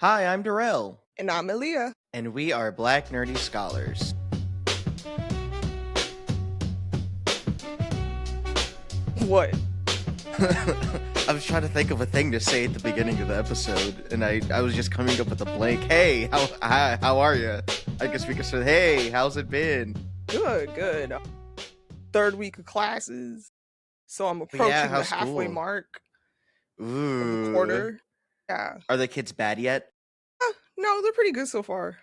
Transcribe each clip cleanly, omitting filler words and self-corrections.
Hi, I'm Darrell, And I'm Elia. and we are Black Nerdy Scholars. What? I was trying to think of a thing to say at the beginning of the episode, and I was just coming up with a blank. Hey, how are you? I guess we could say, hey, how's it been? Good. Third week of classes. So I'm approaching the halfway mark of the Ooh. quarter. Yeah. Are the kids bad yet? No, they're pretty good so far.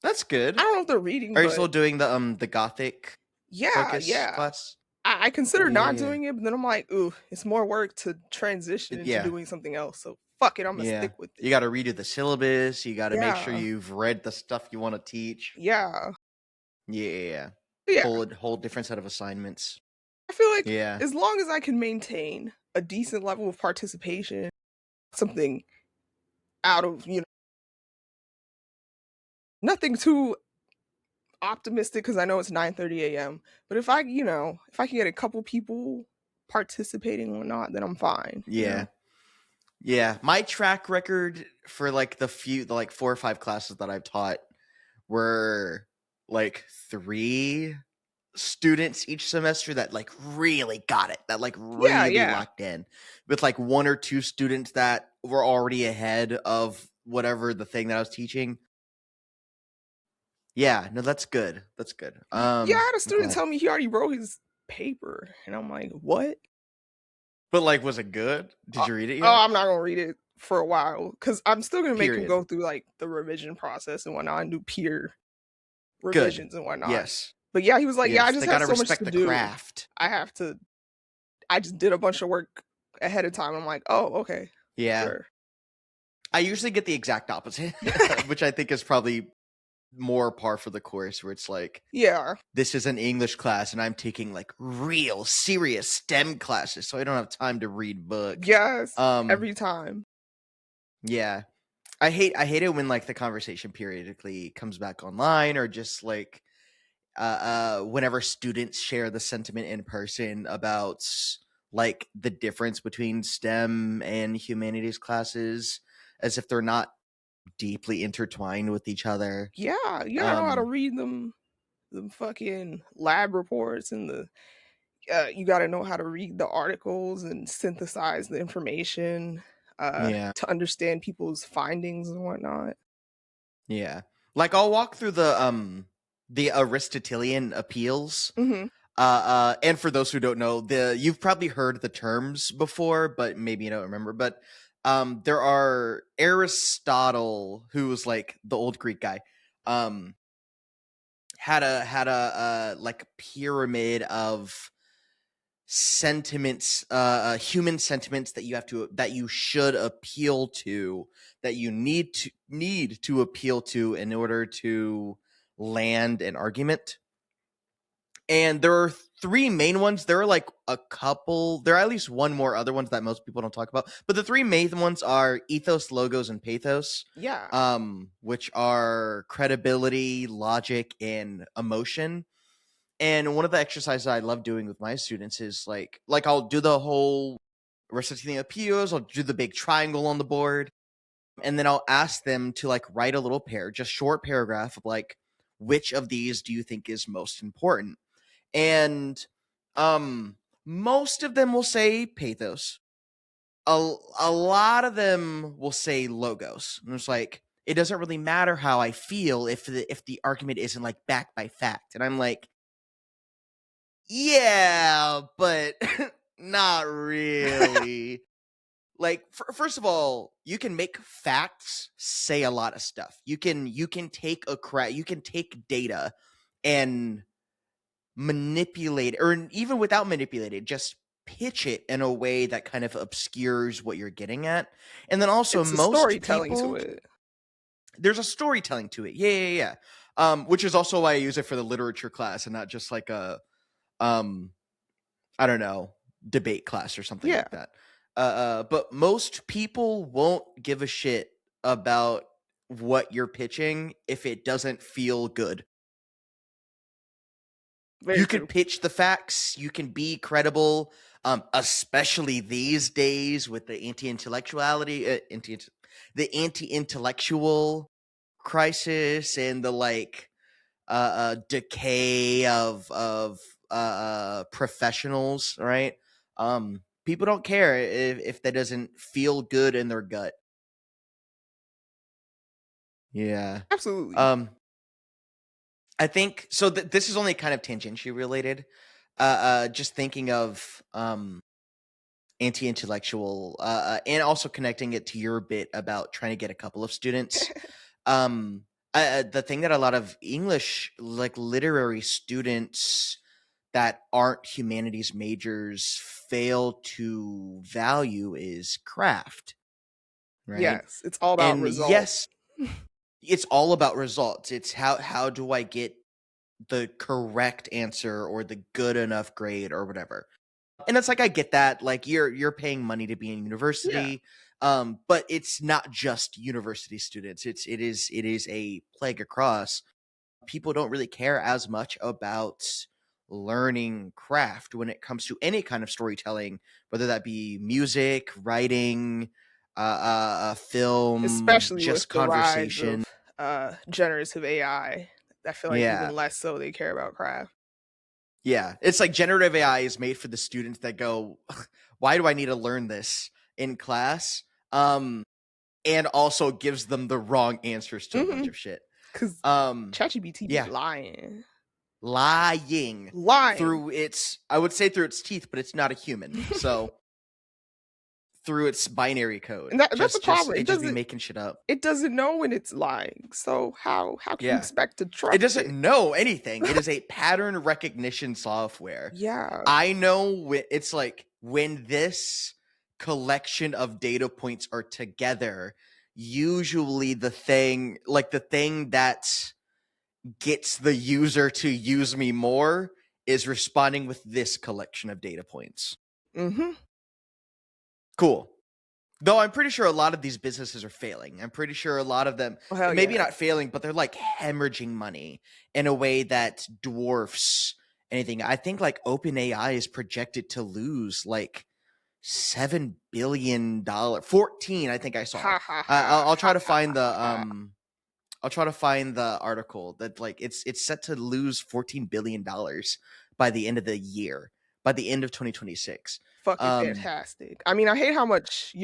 That's good. I don't know if they're reading. Are you but still doing the Gothic focus class? I consider not Yeah. doing it, but then I'm like, ooh, it's more work to transition into doing something else. So fuck it, I'm gonna stick with it. You got to redo the syllabus. You got to make sure you've read the stuff you want to teach. Yeah. Whole different set of assignments. I feel like as long as I can maintain a decent level of participation, something out of, nothing too optimistic because I know it's 9:30 a.m. But if I can get a couple people participating or not, then I'm fine. Yeah. My track record for like the 4 or 5 classes that I've taught were like 3 students each semester that like really got it, that like really locked in, with like 1 or 2 students that were already ahead of whatever the thing that I was teaching. Yeah, no, that's good. I had a student tell me he already wrote his paper, and I'm like, what? But like, was it good? Did you read it yet? Oh, I'm not gonna read it for a while because I'm still gonna make him go through like the revision process and whatnot, and do peer revisions and whatnot. Yes. But yeah, he was like, I just have so much to do. Craft. I just did a bunch of work ahead of time. I'm like, oh, okay. Yeah. Sure. I usually get the exact opposite, which I think is probably more par for the course, where it's like, this is an English class and I'm taking like real serious STEM classes, so I don't have time to read books. Yes. Every time. Yeah. I hate it when like the conversation periodically comes back online, or just like whenever students share the sentiment in person about like the difference between STEM and humanities classes, as if they're not deeply intertwined with each other. You gotta know how to read them fucking lab reports, and you gotta know how to read the articles and synthesize the information to understand people's findings and whatnot. Yeah. Like, I'll walk through the Aristotelian Appeals. Mm-hmm. And for those who don't know, you've probably heard the terms before, but maybe you don't remember. But there are Aristotle, who was like the old Greek guy, had a like pyramid of sentiments, human sentiments that you should appeal to, that you need to appeal to in order to land an argument. And there are 3 main ones. There are like a couple. There are at least one more other ones that most people don't talk about. But the 3 main ones are ethos, logos, and pathos. Yeah. Which are credibility, logic, and emotion. And one of the exercises I love doing with my students is like I'll do the whole Aristotelian Appeals. I'll do the big triangle on the board, and then I'll ask them to like write a little just short paragraph of like, which of these do you think is most important? And most of them will say pathos. A lot of them will say logos. And it's like, it doesn't really matter how I feel if the argument isn't like backed by fact. And I'm like, yeah, but not really. Like, first of all, you can make facts say a lot of stuff. You can take data and manipulate it, or even without manipulating, just pitch it in a way that kind of obscures what you're getting at. And then also, most storytelling to it. There's a storytelling to it. Yeah. Which is also why I use it for the literature class and not just like a I don't know, debate class or something like that. But most people won't give a shit about what you're pitching if it doesn't feel good. You can pitch the facts, you can be credible, especially these days with the anti-intellectuality, the anti-intellectual crisis and the like decay of professionals, right? People don't care if that doesn't feel good in their gut. Yeah. Absolutely. I think so. This is only kind of tangentially related. Just thinking of anti-intellectual, and also connecting it to your bit about trying to get a couple of students. The thing that a lot of English, like literary students that aren't humanities majors, fail to value is craft, right? Yes, it's all about And results. yes, it's all about results. It's how do I get the correct answer or the good enough grade or whatever. And it's like I get that, like you're paying money to be in university, but it's not just university students. It is a plague across. People don't really care as much about learning craft when it comes to any kind of storytelling, whether that be music, writing, film, especially with just the rise conversation. of generative AI. I feel like Yeah. even less so they care about craft. Yeah, it's like generative AI is made for the students that go, why do I need to learn this in class? And also gives them the wrong answers to a bunch of shit. Because Um, ChatGPT yeah, be lying through I would say through its teeth, but it's not a human, so through its binary code, and that's the problem. it just be making shit up. It doesn't know when it's lying. So how can you Yeah, expect to trust it doesn't know anything. It is a pattern recognition software. Yeah. I know it's like when this collection of data points are together, usually the thing that gets the user to use me more is responding with this collection of data points. Mm-hmm. Cool. Though I'm pretty sure a lot of these businesses are failing. I'm pretty sure a lot of them, maybe not failing, but they're like hemorrhaging money in a way that dwarfs anything. I think like OpenAI is projected to lose like $7 billion, 14. I think I saw. I'll try to find the I'll try to find the article that like it's set to lose $14 billion by the end of the year, by the end of 2026. Fucking fantastic. I mean, I hate how much,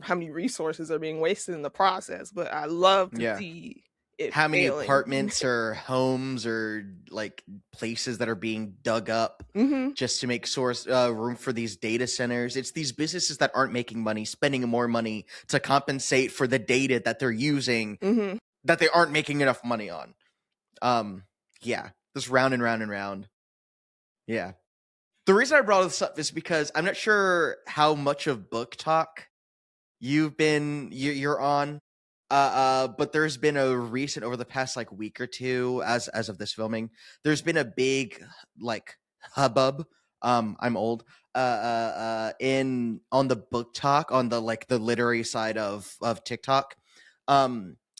how many resources are being wasted in the process, but I love to see it how many failing. apartments or homes or like places that are being dug up just to make source room for these data centers. It's these businesses that aren't making money, spending more money to compensate for the data that they're using that they aren't making enough money on. Yeah, just round and round and round. Yeah. The reason I brought this up is because I'm not sure how much of Booktok you're on. But there's been a recent over the past like week or two as of this filming, there's been a big like hubbub. I'm old. In on the Booktok, on the like the literary side of TikTok.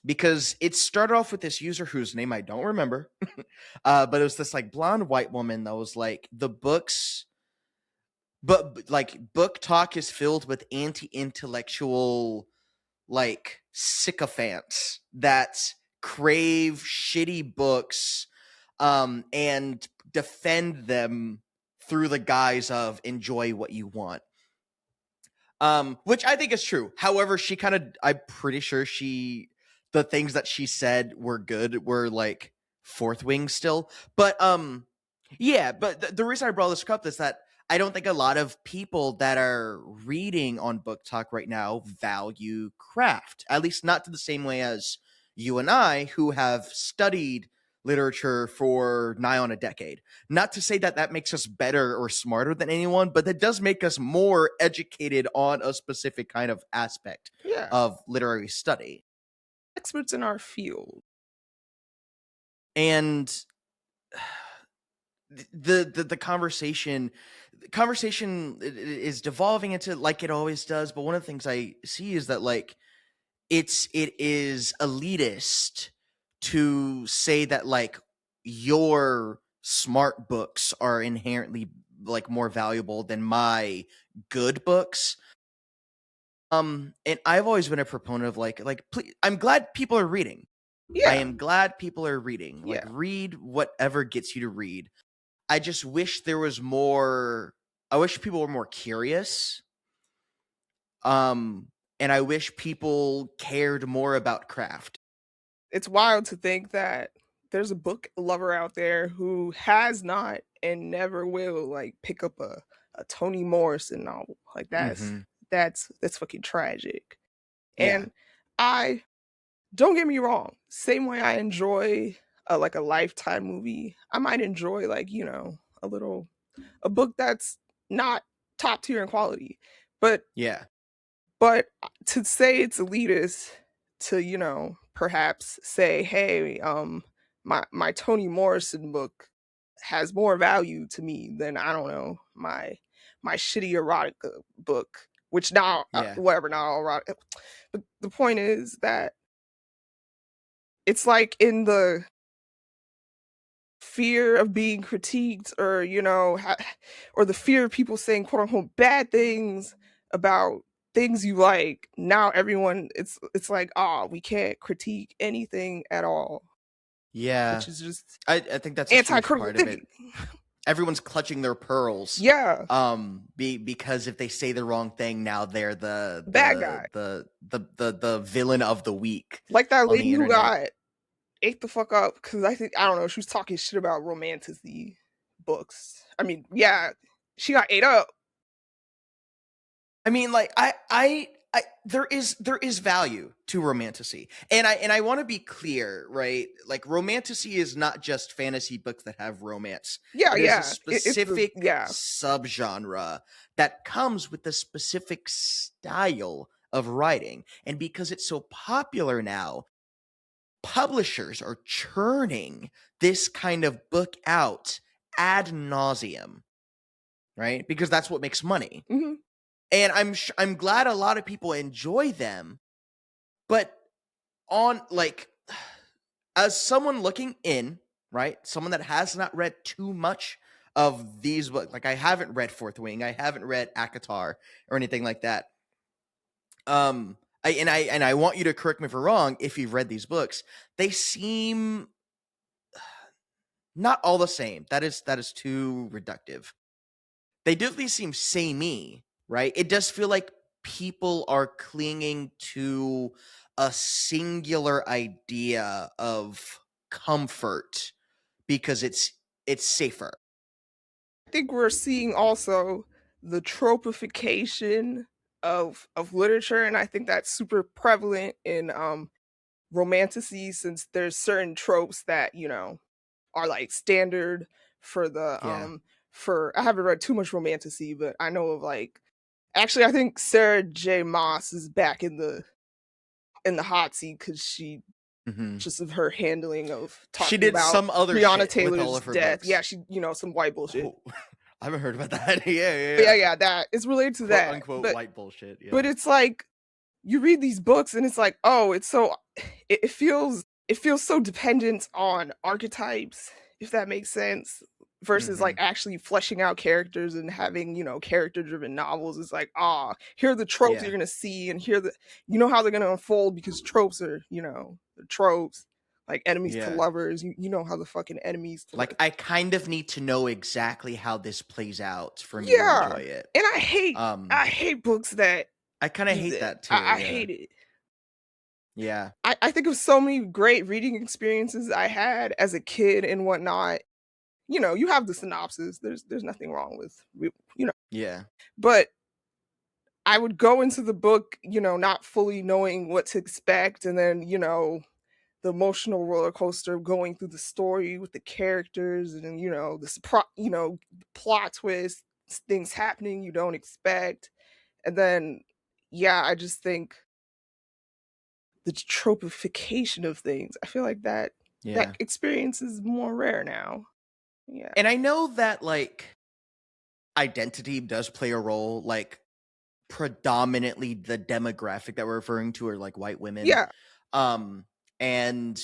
Because it started off with this user whose name I don't remember. But it was this like blonde white woman that was like the books, but like Booktok is filled with anti-intellectual like sycophants that crave shitty books and defend them through the guise of enjoy what you want. Which I think is true. However, I'm pretty sure the things that she said were good, were like fourth wing still. But yeah, but the reason I brought this up is that I don't think a lot of people that are reading on Booktok right now value craft, at least not to the same way as you and I, who have studied literature for nigh on a decade. Not to say that that makes us better or smarter than anyone, but that does make us more educated on a specific kind of aspect of literary study. Experts in our field. And the conversation is devolving into like it always does, but one of the things I see is that like it is elitist to say that like your smart books are inherently like more valuable than my good books. And I've always been a proponent of like please, I'm glad people are reading. Yeah. I am glad people are reading. Like, Yeah. read whatever gets you to read. I just wish there was more. I wish people were more curious. And I wish people cared more about craft. It's wild to think that there's a book lover out there who has not and never will like pick up a Toni Morrison novel. Like that's fucking tragic. Yeah. And I don't get me wrong, same way I enjoy like a Lifetime movie, I might enjoy like, you know, a book that's not top tier in quality. But yeah. But to say it's elitist, to, you know, perhaps say, hey, my Toni Morrison book has more value to me than, I don't know, my shitty erotica book, which now Yeah. whatever, not all erotic. But the point is that it's like in the fear of being critiqued, or, you know, or the fear of people saying quote unquote bad things about things you like, now everyone it's like, we can't critique anything at all. Yeah. Which is just I think that's a huge anti-critical part of it. thinking. Everyone's clutching their pearls. Yeah. Because if they say the wrong thing, now they're the bad guy. The villain of the week. Like that lady who got ate the fuck up because I don't know, she was talking shit about romantasy books. I mean, yeah, she got ate up. I mean, like I there is value to romantasy, and I want to be clear, right? Like, romantasy is not just fantasy books that have romance. Yeah, it yeah, is a specific subgenre that comes with a specific style of writing, and because it's so popular now, publishers are churning this kind of book out ad nauseum, right? Because that's what makes money. Mm-hmm. And I'm glad a lot of people enjoy them, but on like, as someone looking in, right, someone that has not read too much of these books, like I haven't read Fourth Wing, I haven't read Akatar or anything like that. I want you to correct me if I'm wrong. If you've read these books, they seem not all the same. That is too reductive. They definitely seem samey, right? It does feel like people are clinging to a singular idea of comfort because it's safer. I think we're seeing also the tropification of literature, and I think that's super prevalent in romantasy, since there's certain tropes that, you know, are like standard for the for I haven't read too much romantasy, but I know of like, actually I think Sarah J. Maas is back in the hot seat because she just of her handling of talking she did about some other Breonna shit Taylor's with all of her death. books. Yeah, she, you know, some white bullshit. Oh, I haven't heard about that. Yeah, that is related to quote that, unquote but, white bullshit. Yeah. But it's like, you read these books and it's like, oh, it's so it feels so dependent on archetypes, if that makes sense, versus like actually fleshing out characters and having, you know, character driven novels. It's like, here are the tropes you're gonna see, and here you know how they're gonna unfold, because tropes are, you know, the tropes, like enemies to lovers. You know how the fucking enemies to like I kind of need to know exactly how this plays out for me to enjoy it. And I hate books that I kind of hate that too. I hate it. Yeah. I think of so many great reading experiences I had as a kid and whatnot. You know, you have the synopsis. There's nothing wrong with, you know. Yeah. But I would go into the book, you know, not fully knowing what to expect, and then, you know, the emotional roller coaster of going through the story with the characters, and, you know, plot twist, things happening you don't expect. And then, yeah, I just think the tropification of things, I feel like that experience is more rare now. Yeah. And I know that, like, identity does play a role. Like, predominantly the demographic that we're referring to are like white women. Yeah. And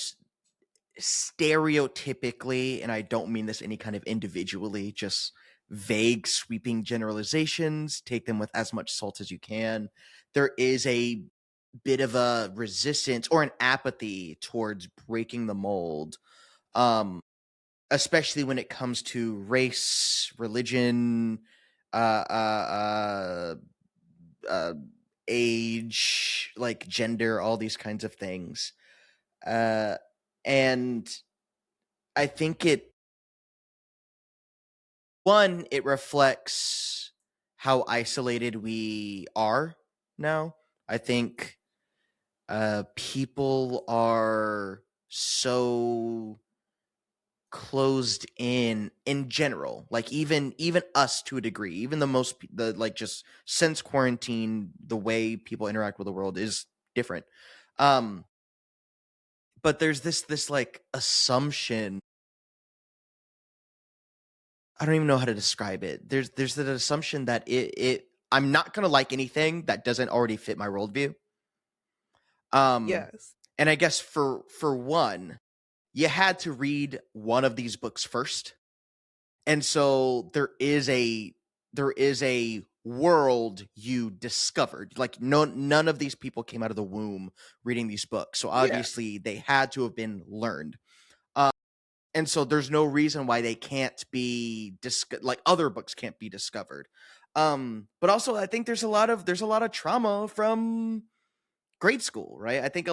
stereotypically, and I don't mean this any kind of individually, just vague sweeping generalizations, take them with as much salt as you can. there is a bit of a resistance or an apathy towards breaking the mold, especially when it comes to race, religion, uh, age, like gender, all these kinds of things. And I think it reflects how isolated we are now. I think people are so closed in general, like even us to a degree, even the like just since quarantine, the way people interact with the world is different. But there's this like assumption, I don't even know how to describe it. There's an assumption that I'm not gonna like anything that doesn't already fit my worldview. Yes. And I guess for one, you had to read one of these books first. And so there is a world you discovered. Like none of these people came out of the womb reading these books. So obviously they had to have been learned. And so there's no reason why they can't be like other books can't be discovered. But also I think there's a lot of trauma from grade school, right? I think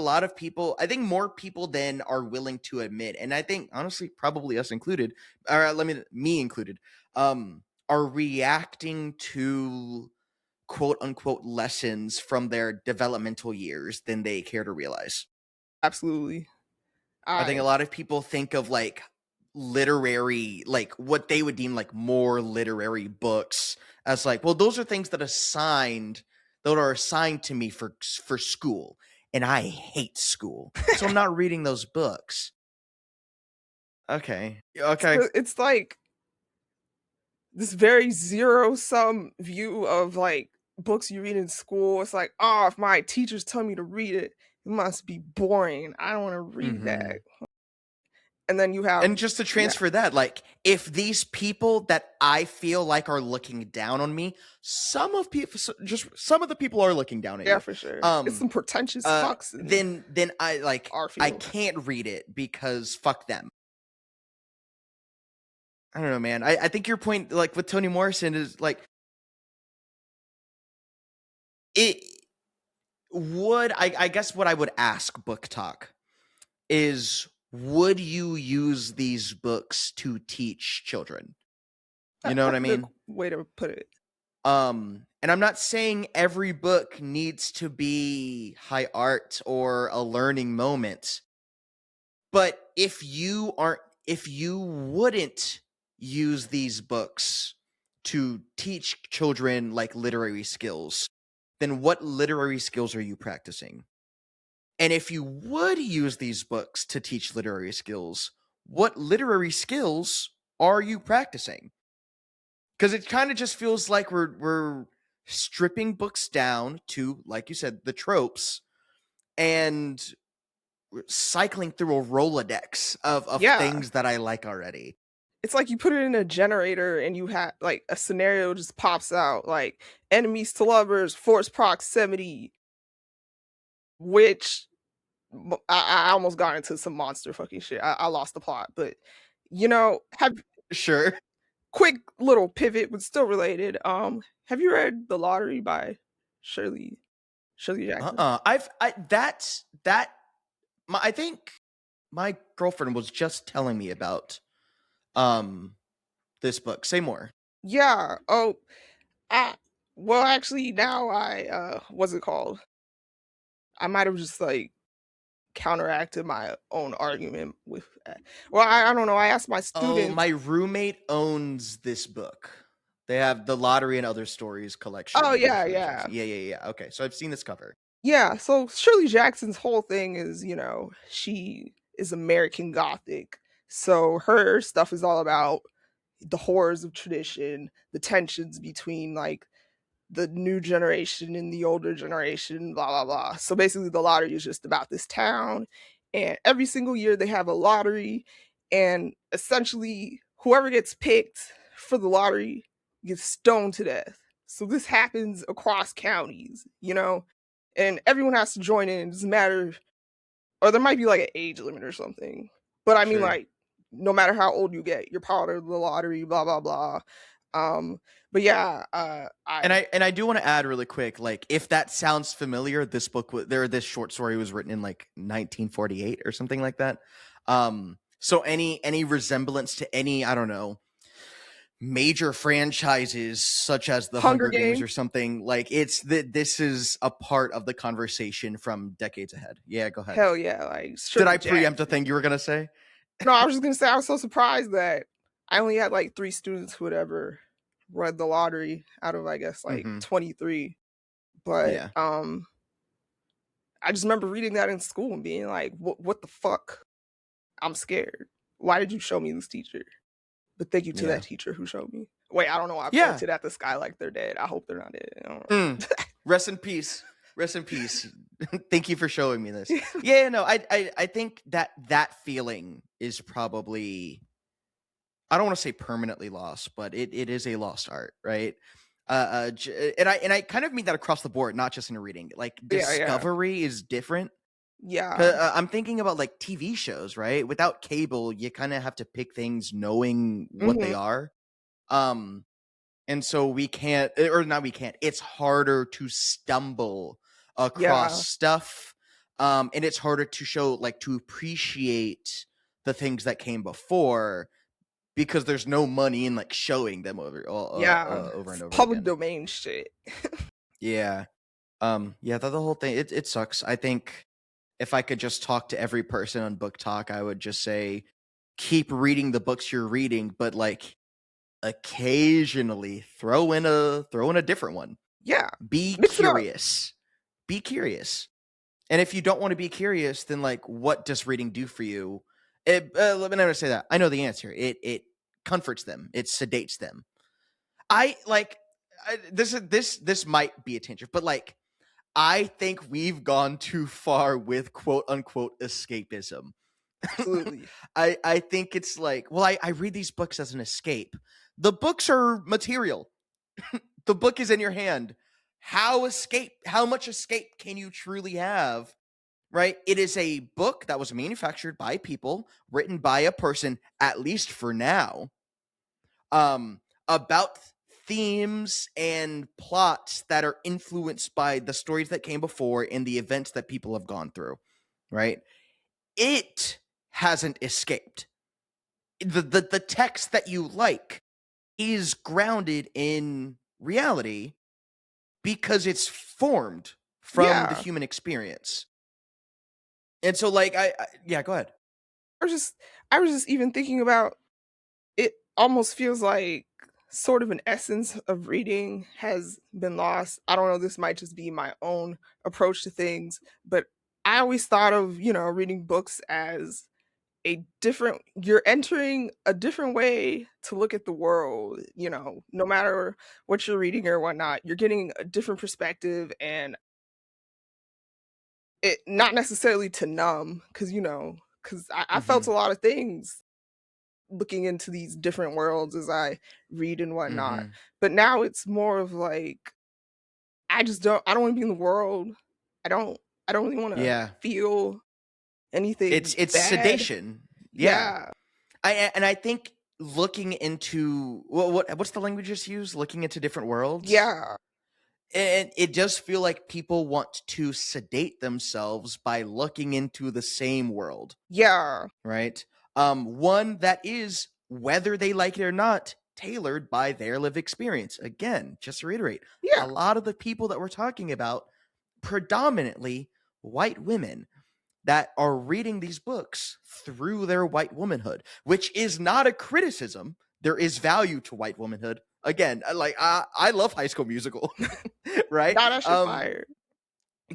more people than are willing to admit, and I think honestly probably us included, or me included, are reacting to quote unquote lessons from their developmental years than they care to realize. Absolutely. I think a lot of people think of like literary, like what they would deem like more literary books as like, well, those are things that are assigned to me for school, and I hate school, so I'm not reading those books. Okay. It's like this very zero-sum view of like books you read in school. It's like, oh, if my teachers tell me to read it, it must be boring. I don't want to read that. And then you have, and just to transfer that, like if these people that I feel like are looking down on me, some of the people are looking down at you. Yeah, for sure. It's some pretentious fucks. Then I can't read it because fuck them. I don't know, man. I think your point, like with Toni Morrison, is like it would. I guess what I would ask Booktok is, would you use these books to teach children? You know what I mean? Way to put it. And I'm not saying every book needs to be high art or a learning moment, but if you wouldn't use these books to teach children like literary skills, then what literary skills are you practicing? And if you would use these books to teach literary skills, what literary skills are you practicing? Because it kind of just feels like we're stripping books down to, like you said, the tropes, and cycling through a Rolodex of things that I like already. It's like you put it in a generator and you have like a scenario just pops out, like enemies to lovers, force proximity, which I almost got into some monster fucking shit. I lost the plot, but Sure. Quick little pivot, but still related. Have you read The Lottery by Shirley Jackson? I think my girlfriend was just telling me about this book. Say more. Yeah. Well, actually, now what's it called? I might have just like counteracted my own argument with. Well, I don't know. I asked my students. Oh, my roommate owns this book. They have the Lottery and Other Stories collection. Oh yeah. Yeah. Okay, so I've seen this cover. Yeah, so Shirley Jackson's whole thing is, she is American Gothic. So her stuff is all about the horrors of tradition, the tensions between like the new generation and the older generation, blah blah blah. So basically the lottery is just about this town, and every single year they have a lottery, and essentially whoever gets picked for the lottery gets stoned to death. So this happens across counties, you know, and everyone has to join in. It doesn't matter, or there might be like an age limit or something. But I mean, like, no matter how old you get, you're part of the lottery, blah blah blah. But yeah, I do want to add really quick, like, if that sounds familiar, this short story was written in like 1948 or something like that. So any resemblance to any, I don't know, major franchises such as the Hunger Games or something, like, this is a part of the conversation from decades ahead. Yeah, go ahead. Hell yeah, like, did I preempt a thing you were gonna say? No, I was just gonna say I was so surprised that I only had like 3 students who had ever read the lottery out of, I guess, like 23. But yeah. I just remember reading that in school and being like, what the fuck? I'm scared. Why did you show me this teacher? But thank you to that teacher who showed me. Wait, I don't know why I pointed at the sky like they're dead. I hope they're not dead. Rest in peace. Rest in peace. Thank you for showing me this. Yeah, no, I think that feeling is probably, I don't want to say permanently lost, but it is a lost art, right? And I kind of mean that across the board, not just in reading. Like, discovery is different. Yeah. I'm thinking about like TV shows, right? Without cable, you kind of have to pick things knowing what they are. And so we can't, or not we can't, it's harder to stumble across stuff. And it's harder to show, like, to appreciate the things that came before, because there's no money in like showing them over and over public again. Domain shit. Yeah. The whole thing, it sucks. I think if I could just talk to every person on Booktok, I would just say, keep reading the books you're reading, but like occasionally throw in a different one. Yeah. Be curious. Be curious. And if you don't want to be curious, then like, what does reading do for you? Let me never say that. I know the answer. It comforts them. It sedates them. This might be a tangent, but like, I think we've gone too far with quote unquote escapism. Absolutely. I think it's like, well, I read these books as an escape. The books are material. The book is in your hand. How much escape can you truly have? Right? It is a book that was manufactured by people, written by a person, at least for now, about themes and plots that are influenced by the stories that came before and the events that people have gone through, right? It hasn't escaped. The text that you like is grounded in reality because it's formed from the human experience. And so, like, go ahead. I was just even thinking about, it almost feels like sort of an essence of reading has been lost. I don't know, this might just be my own approach to things, but I always thought of, reading books as you're entering a different way to look at the world, no matter what you're reading or whatnot, you're getting a different perspective, and it not necessarily to numb, because I felt a lot of things looking into these different worlds as I read and whatnot. But now it's more of like, I don't want to be in the world. I don't really want to feel anything. It's bad. Sedation. Yeah. I think looking into what's the language just used? Looking into different worlds. Yeah. And it does feel like people want to sedate themselves by looking into the same world. Yeah. Right? One that is, whether they like it or not, tailored by their lived experience. Again, just to reiterate, a lot of the people that we're talking about, predominantly white women that are reading these books through their white womanhood, which is not a criticism. There is value to white womanhood. Again, like, I love High School Musical, right? That shit fire.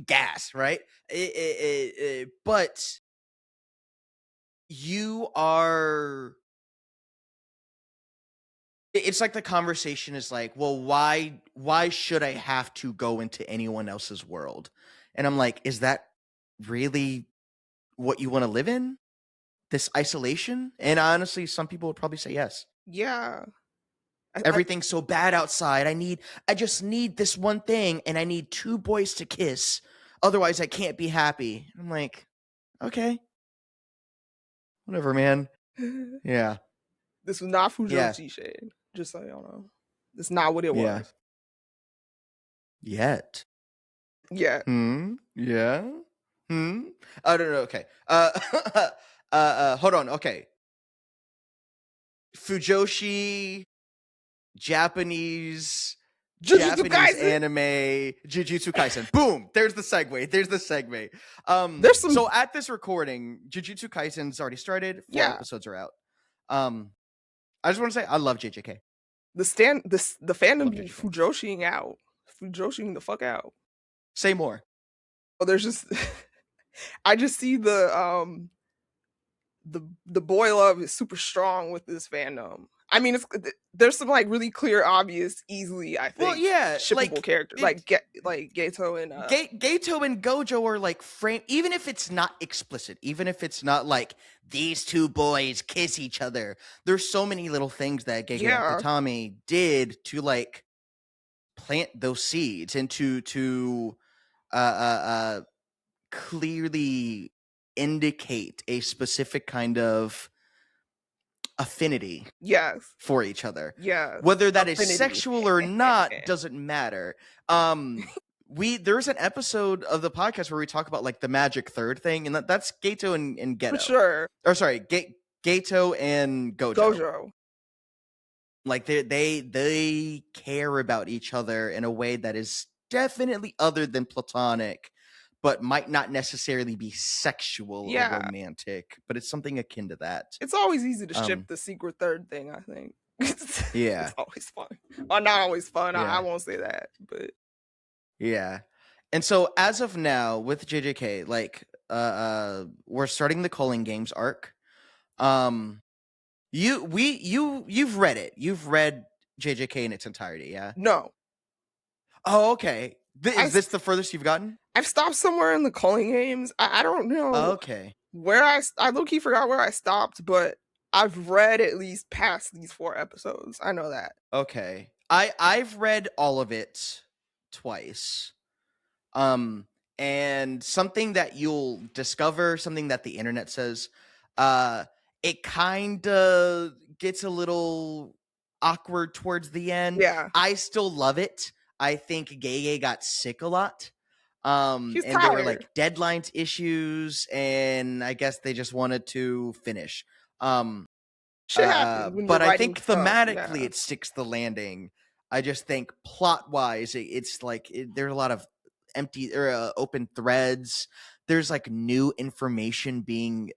Gas, right? But you are... It's like the conversation is like, well, why should I have to go into anyone else's world? And I'm like, is that really what you want to live in? This isolation? And honestly, some people would probably say yes. Yeah. Everything's so bad outside. I just need this one thing, and I need 2 boys to kiss. Otherwise, I can't be happy. I'm like, okay, whatever, man. Yeah. This was not Fujoshi shade. Just so y'all know, it's not what it was. Yet. Yeah. Yeah. I don't know. Okay. Hold on. Okay. Fujoshi, Japanese anime, Jujutsu Kaisen. Boom. There's the segue. So at this recording, Jujutsu Kaisen's already started. 4 episodes are out. I just want to say I love JJK. The fandom be Fujoshiing out. Fujoshiing the fuck out. Say more. Oh, there's just I just see the boy love is super strong with this fandom. I mean, there's some like really clear, obvious, easily shippable characters like Geto and Geto and Gojo are like frame. Even if it's not explicit, even if it's not like these 2 boys kiss each other, there's so many little things that Gege and Katami did to like plant those seeds and to clearly indicate a specific kind of affinity for each other. Whether that is sexual or not doesn't matter. There's an episode of the podcast where we talk about like the magic third thing, and that's Geto and Geto. For sure. Or sorry, Geto and Gojo. Like they care about each other in a way that is definitely other than platonic, but might not necessarily be sexual or romantic, but it's something akin to that. It's always easy to ship the secret third thing, I think. It's always fun. Well, not always fun. I won't say that, but and so as of now with JJK, like we're starting the Culling Games arc. You've read it. You've read JJK in its entirety, yeah? No. Oh, okay. Is this the furthest you've gotten? I've stopped somewhere in the Culling Games. I don't know. Okay. Where I low-key forgot where I stopped, but I've read at least past these 4 episodes. I know that. Okay. I've read all of it twice. And something that you'll discover, something that the internet says, it kind of gets a little awkward towards the end. Yeah. I still love it. I think Gege got sick a lot. And tired. there were like deadlines issues, and I guess they just wanted to finish. Shit happens but I think thematically it sticks the landing. I just think plot-wise, it's like there's a lot of empty or open threads. There's like new information being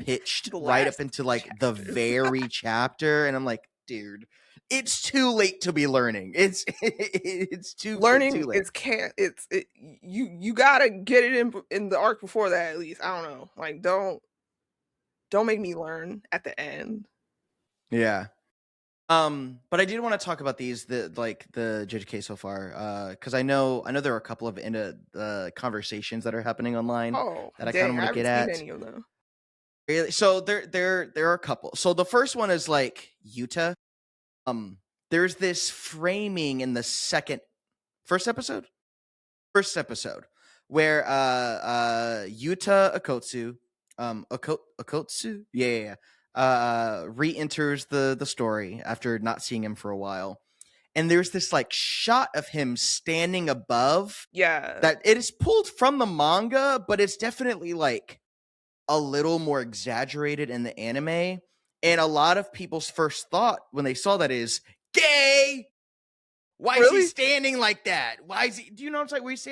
pitched right up into like the very chapter, and I'm like, dude, it's too late to be learning. It's too learning. Too late. You gotta get it in the arc before that at least. I don't know. Like don't make me learn at the end. Yeah. But I did want to talk about the JJK so far, because I know there are a couple of conversations that are happening online that I kind of want to get at. Seen any of them. Really? So there are a couple. So the first one is like Yuta. There's this framing in the first episode where Yuta Okotsu, re-enters the story after not seeing him for a while, and there's this like shot of him standing above. That it is pulled from the manga, but it's definitely like a little more exaggerated in the anime. And a lot of people's first thought when they saw that is gay. Why is he standing like that? Why is he? Do you know what I'm saying? Where he's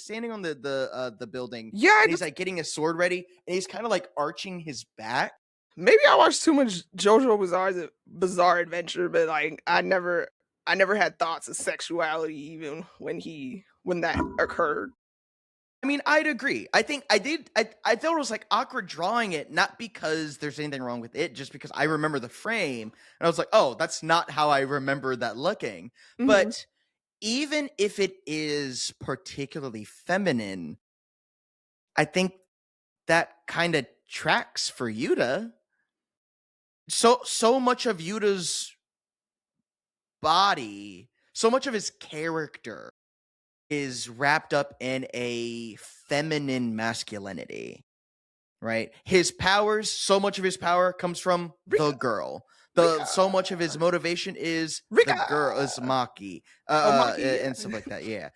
standing on the building. Yeah, and he's like getting his sword ready, and he's kind of like arching his back. Maybe I watched too much JoJo Bizarre Adventure, but like I never had thoughts of sexuality even when that occurred. I mean, I'd agree. I think I did. I thought it was like awkward drawing it, not because there's anything wrong with it, just because I remember the frame, and I was like, oh, that's not how I remember that looking. Mm-hmm. But even if it is particularly feminine, I think that kind of tracks for Yuta. So much of Yuta's body, so much of his character is wrapped up in a feminine masculinity, right? His powers, so much of his power comes from the girl. So much of his motivation is the girl, is Maki, Maki, and stuff like that. Yeah.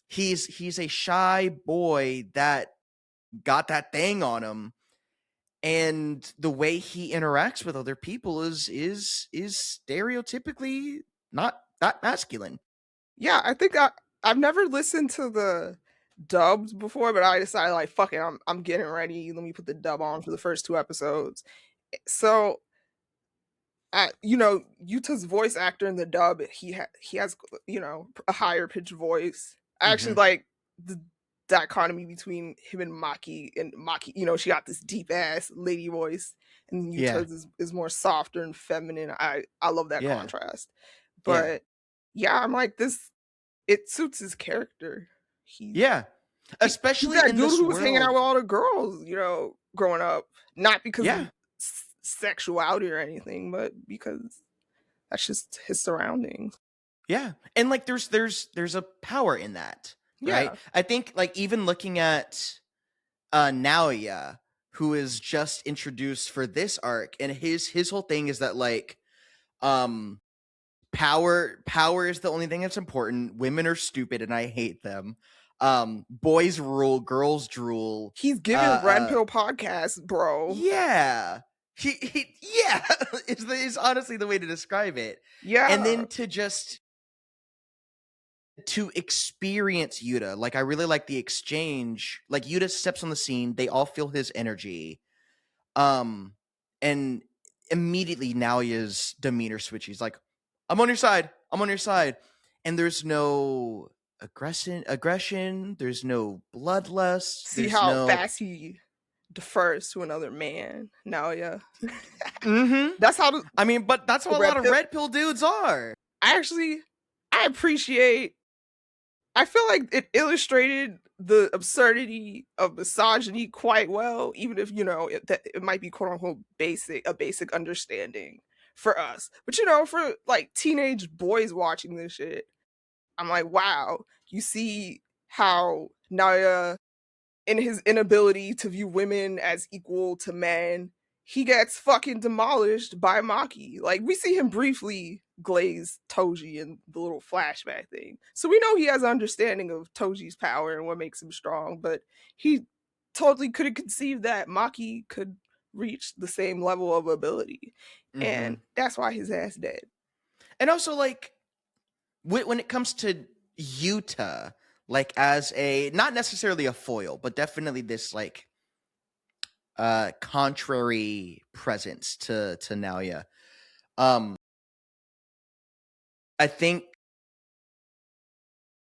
He's a shy boy that got that thing on him, and the way he interacts with other people is stereotypically not that masculine. Yeah, I think I've never listened to the dubs before, but I decided like, fuck it, I'm getting ready. Let me put the dub on for the first 2 episodes. So, Yuta's voice actor in the dub, he has a higher pitched voice. I actually like the dichotomy between him and Maki. And Maki, she got this deep ass lady voice, and Yuta's is more softer and feminine. I love that contrast. But I'm like, this, it suits his character. Especially he's that in dude this who was world. hanging out with all the girls, growing up, not because of sexuality or anything, but because that's just his surroundings. Yeah, and like there's a power in that, right? I think like even looking at Naoya, who is just introduced for this arc, and his whole thing is that like power is the only thing that's important. Women are stupid and I hate them. Boys rule, girls drool. He's giving Red Pill podcast, bro. Yeah. He is honestly the way to describe it. Yeah. And then to experience Yuta, like I really like the exchange. Like Yuta steps on the scene, they all feel his energy. And immediately Naoya's demeanor switches. Like, I'm on your side. And there's no aggression, there's no bloodlust. See how fast he defers to another man. Naoya. That's how but that's what a lot of red pill dudes are. I feel like it illustrated the absurdity of misogyny quite well, even if it might be quote unquote a basic understanding for us. But for like teenage boys watching this shit, I'm like, wow, you see how Naoya, in his inability to view women as equal to men, he gets fucking demolished by Maki. Like, we see him briefly glaze Toji in the little flashback thing. So we know he has an understanding of Toji's power and what makes him strong, but he totally could have conceived that Maki could reach the same level of ability. And that's why his ass dead. And also, like, when it comes to Yuta, like as a, not necessarily a foil, but definitely this like contrary presence to Naoya. I think,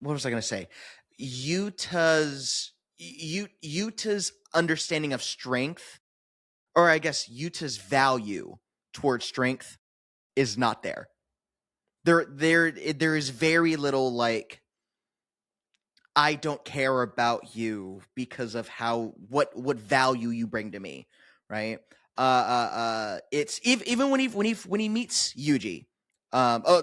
what was I going to say? Yuta's understanding of strength, or I guess Yuta's value towards strength, is not there. There is very little like, I don't care about you because of what value you bring to me, right? It's even when he meets Yuji.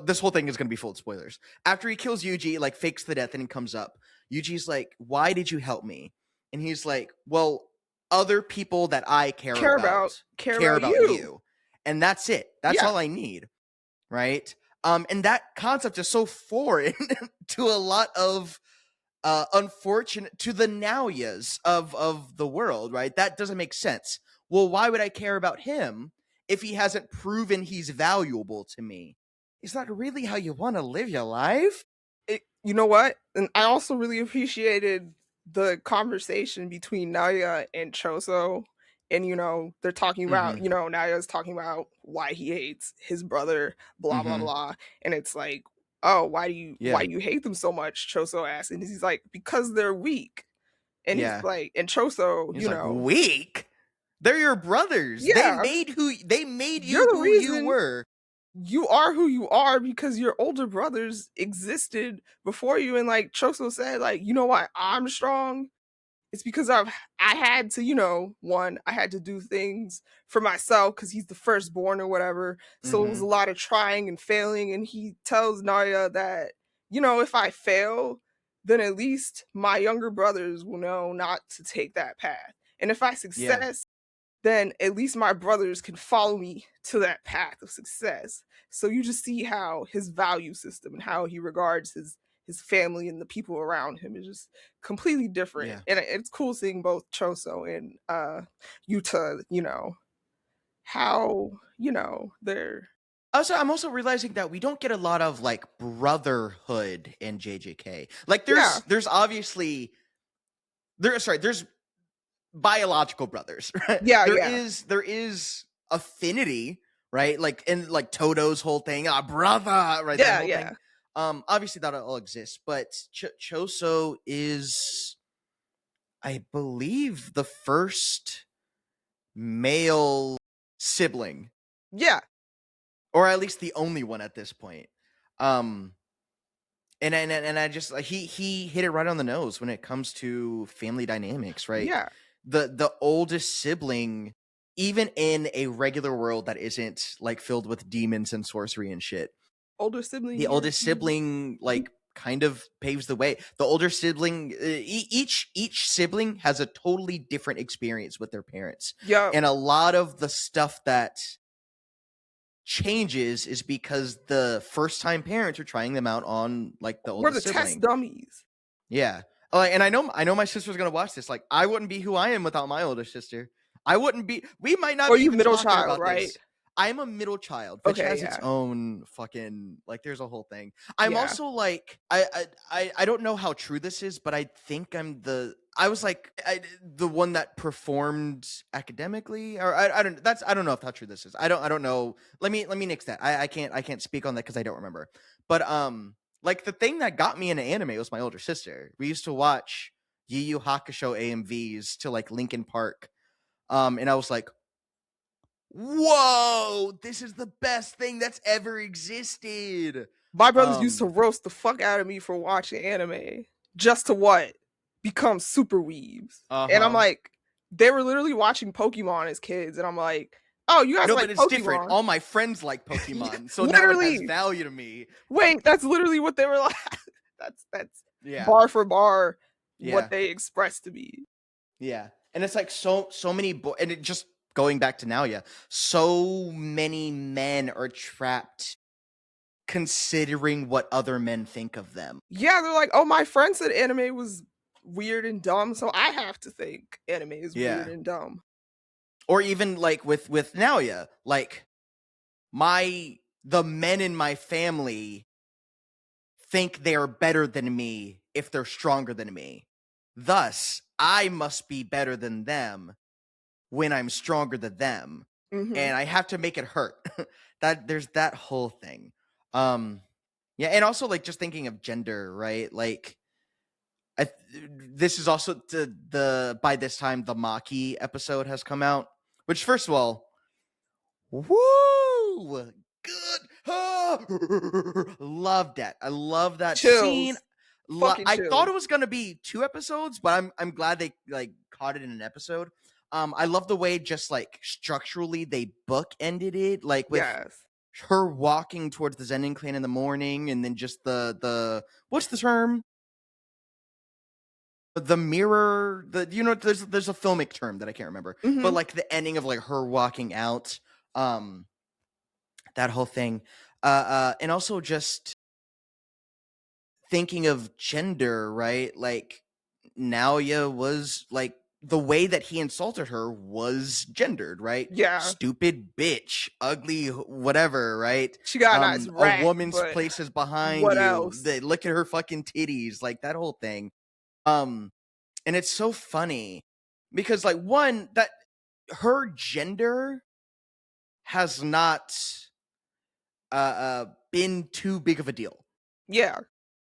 This whole thing is gonna be full of spoilers. After he kills Yuji, like fakes the death, and he comes up. Yuji's like, "Why did you help me?" And he's like, "Well, other people that I care about you, and that's it. That's all I need, right?" And that concept is so foreign to a lot of unfortunate, to the Naoyas of the world, right? That doesn't make sense. Well, why would I care about him if he hasn't proven he's valuable to me? Is that really how you want to live your life? You know what? And I also really appreciated the conversation between Naoya and Choso. And, they're talking about, Naoya's talking about why he hates his brother, blah, blah, blah. And it's like, oh, why do you hate them so much? Choso asks. And he's like, because they're weak. And he's like, and Choso, he's like, weak? They're your brothers. Yeah. They made you who you were. You are who you are because your older brothers existed before you. And like Choso said, like, you know why I'm strong? it's because I had to, I had to do things for myself because he's the firstborn or whatever. So it was a lot of trying and failing. And he tells Naoya that, if I fail, then at least my younger brothers will know not to take that path. And if I success, then at least my brothers can follow me to that path of success. So you just see how his value system and how he regards his family and the people around him is just completely different. Yeah. And it's cool seeing both Choso and Yuta, how, they're... Also, I'm also realizing that we don't get a lot of like brotherhood in JJK. Like there's obviously there's biological brothers, right? There is affinity, right? Like in like Toto's whole thing, brother, right? That whole thing. Obviously that all exists, but Choso is, I believe, the first male sibling. Yeah. Or at least the only one at this point. And I just like he hit it right on the nose when it comes to family dynamics, right? Yeah. The oldest sibling, even in a regular world that isn't like filled with demons and sorcery and shit. The oldest sibling like kind of paves the way. The older sibling, each sibling has a totally different experience with their parents. Yeah. And a lot of the stuff that changes is because the first time parents are trying them out on like the oldest sibling. We're the test dummies. Yeah. And I know my sister's gonna watch this. Like, I wouldn't be who I am without my older sister. I wouldn't be. We might not. Or be you even middle talking child, about right? This. I'm a middle child, which has its own fucking like. There's a whole thing. I'm also like I don't know how true this is, but I think I'm the. I was like the one that performed academically, or I don't know if how true this is. I don't know. Let me nix that. I can't speak on that because I don't remember. But like the thing that got me into anime was my older sister. We used to watch Yu Yu Hakusho AMVs to like Linkin Park, and I was like, whoa, this is the best thing that's ever existed. My brothers used to roast the fuck out of me for watching anime just to what? Become super weebs. And I'm like, they were literally watching Pokemon as kids, and I'm like, oh, you guys like but it's Pokemon. Different. All my friends like Pokemon, so now it has value to me. Wait, that's literally what they were like. that's bar for bar what they expressed to me. Yeah, and it's like so many and it just going back to Naoya, so many men are trapped considering what other men think of them. Yeah, they're like, oh, my friend said anime was weird and dumb, so I have to think anime is weird and dumb. Or even like with Naoya, like the men in my family think they're better than me if they're stronger than me. Thus, I must be better than them when I'm stronger than them. And I have to make it hurt. That there's that whole thing. Yeah, and also like just thinking of gender, right? Like this is also by this time the Maki episode has come out, which first of all, woo, good. Loved that. I love that scene. I thought it was gonna be 2 episodes, but I'm glad they like caught it in an episode. I love the way just like structurally they bookended it, like with her walking towards the Zenin clan in the morning, and then just the what's the term? The mirror, there's a filmic term that I can't remember, but like the ending of like her walking out, that whole thing, and also just thinking of gender, right? Like Naoya was like the way that he insulted her was gendered, right? Yeah, stupid bitch, ugly, whatever, right? She got a nice rack, a woman's place is behind what you. Else? They look at her fucking titties, like that whole thing. And it's so funny because like one, that her gender has not been too big of a deal. Yeah.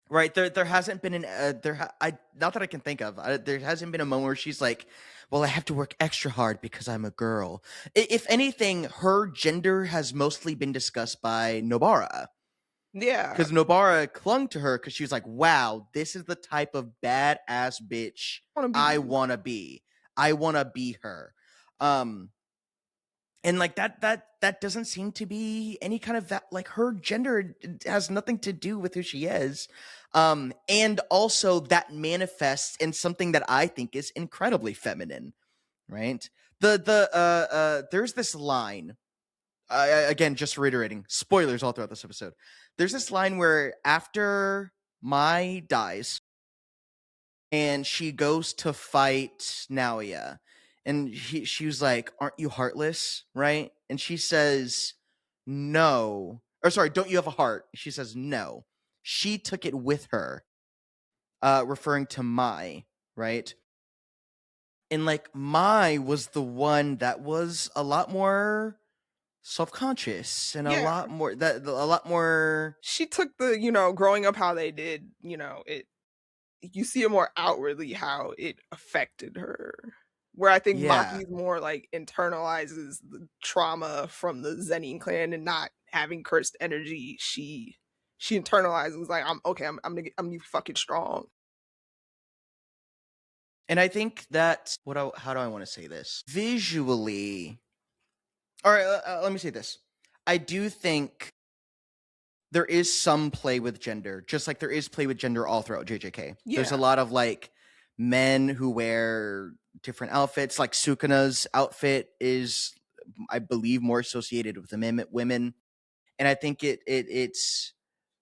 Right, there hasn't been not that I can think of. There hasn't been a moment where she's like, "Well, I have to work extra hard because I'm a girl." If anything, her gender has mostly been discussed by Nobara. Yeah. Because Nobara clung to her because she was like, wow, this is the type of badass bitch I want to be. I want to be her. And like that doesn't seem to be any kind of that, like her gender has nothing to do with who she is. And also that manifests in something that I think is incredibly feminine, right? There's this line, again, just reiterating, spoilers all throughout this episode. There's this line where after Mai dies and she goes to fight Naoya, and she was like, aren't you heartless, right? And she says, no. Or sorry, don't you have a heart? She says, no. She took it with her, referring to Mai, right? And like Mai was the one that was a lot more self-conscious and a lot more she took the growing up how they did, you see it more outwardly how it affected her, where I think Maki's more like internalizes the trauma from the Zenin clan and not having cursed energy. She internalizes like, I'm gonna be fucking strong. And I think that how do I want to say this visually? All right, let me say this. I do think there is some play with gender, just like there is play with gender all throughout JJK. Yeah. There's a lot of like men who wear different outfits. Like Sukuna's outfit is, I believe, more associated with the women. And I think it's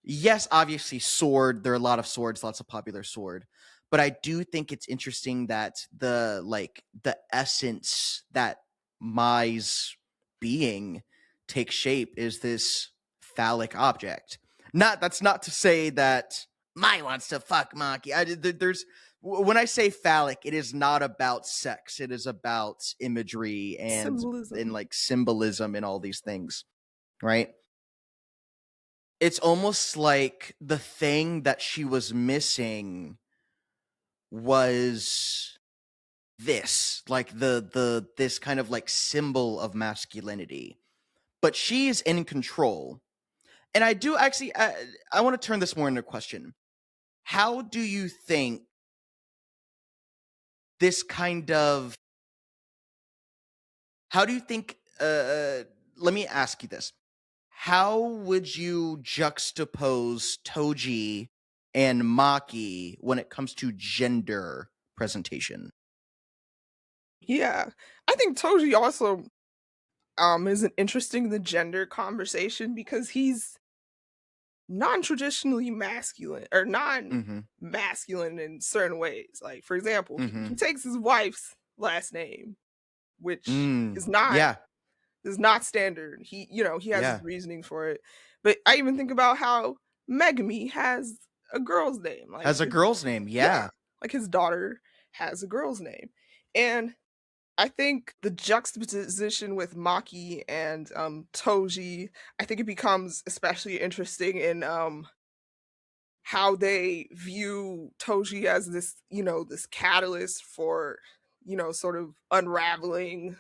yes, obviously sword. There are a lot of swords, lots of popular sword. But I do think it's interesting that the essence that Mai's being takes shape is this phallic object. That's not to say that Mai wants to fuck Maki. There's when I say phallic, it is not about sex. It is about imagery and like symbolism and all these things, right? It's almost like the thing that she was missing was this, like this kind of like symbol of masculinity, but she's in control. And I do actually, I want to turn this more into a question. How do you think this kind of, how do you think, let me ask you this. How would you juxtapose Toji and Maki when it comes to gender presentation? Yeah, I think Toji also isn't interesting in the gender conversation because he's non-traditionally masculine or non-masculine in certain ways. Like, for example, he takes his wife's last name, which is not standard. He has his reasoning for it. But I even think about how Megami has a girl's name. Like like his daughter has a girl's name. And I think the juxtaposition with Maki and Toji, I think it becomes especially interesting in how they view Toji as this, this catalyst for, sort of unraveling,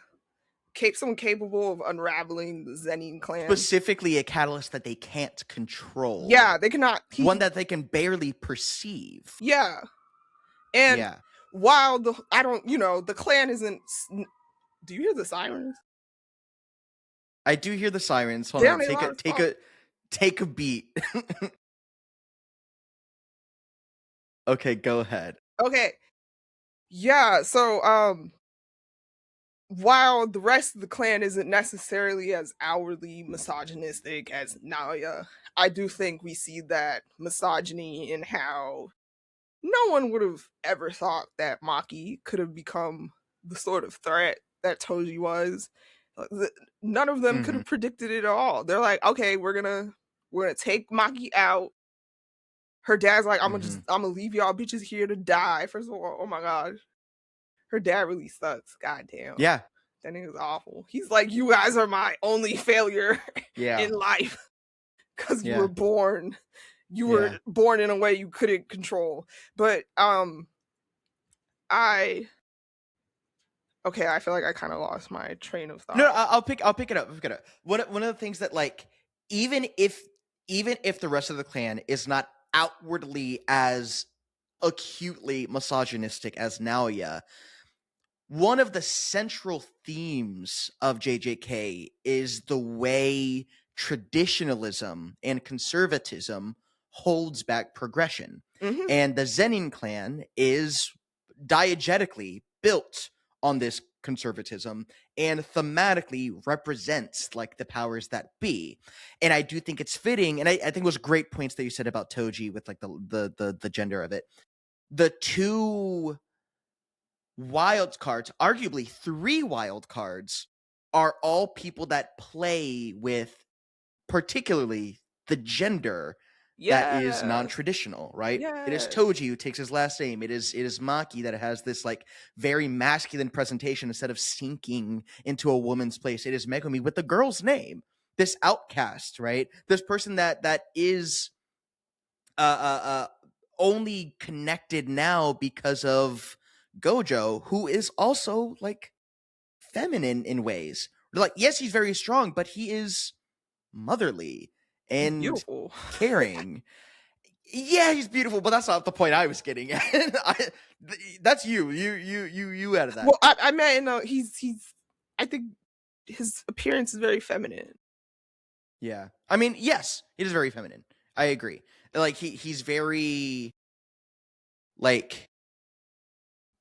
someone capable of unraveling the Zenin clan. Specifically a catalyst that they can't control. Yeah, they cannot. One that they can barely perceive. Yeah. And while the clan isn't. Do you hear the sirens? I do hear the sirens. Hold on, take a beat. Okay, go ahead. Okay. Yeah, so while the rest of the clan isn't necessarily as outwardly misogynistic as Naoya, I do think we see that misogyny in how no one would have ever thought that Maki could have become the sort of threat that Toji was. None of them could have predicted it at all. They're like, okay, we're gonna take Maki out. Her dad's like, I'm gonna leave y'all bitches here to die. First of all, oh my god, her dad really sucks. Goddamn. Yeah, that nigga's awful. He's like, you guys are my only failure in life because you were born. You were born in a way you couldn't control. But I feel like I kind of lost my train of thought. No, I'll pick it up. One of the things that, like, even if even if the rest of the clan is not outwardly as acutely misogynistic as Naoya, one of the central themes of JJK is the way traditionalism and conservatism holds back progression. Mm-hmm. And the Zenin clan is diegetically built on this conservatism and thematically represents like the powers that be. And I do think it's fitting, and I think it was great points that you said about Toji with like the gender of it. The two wild cards, arguably 3 wild cards, are all people that play with particularly the gender that is non-traditional, right? Yes. It is Toji who takes his last name. It is Maki that has this like very masculine presentation instead of sinking into a woman's place. It is Megumi with the girl's name. This outcast, right? This person that is only connected now because of Gojo, who is also like feminine in ways. Like, yes, he's very strong, but he is motherly and beautiful. caring. Yeah, he's beautiful, but that's not the point I was getting at. That's you out of that. Well, I meant he's. I think his appearance is very feminine. Yeah, I mean, yes, it is very feminine. I agree. Like he's very like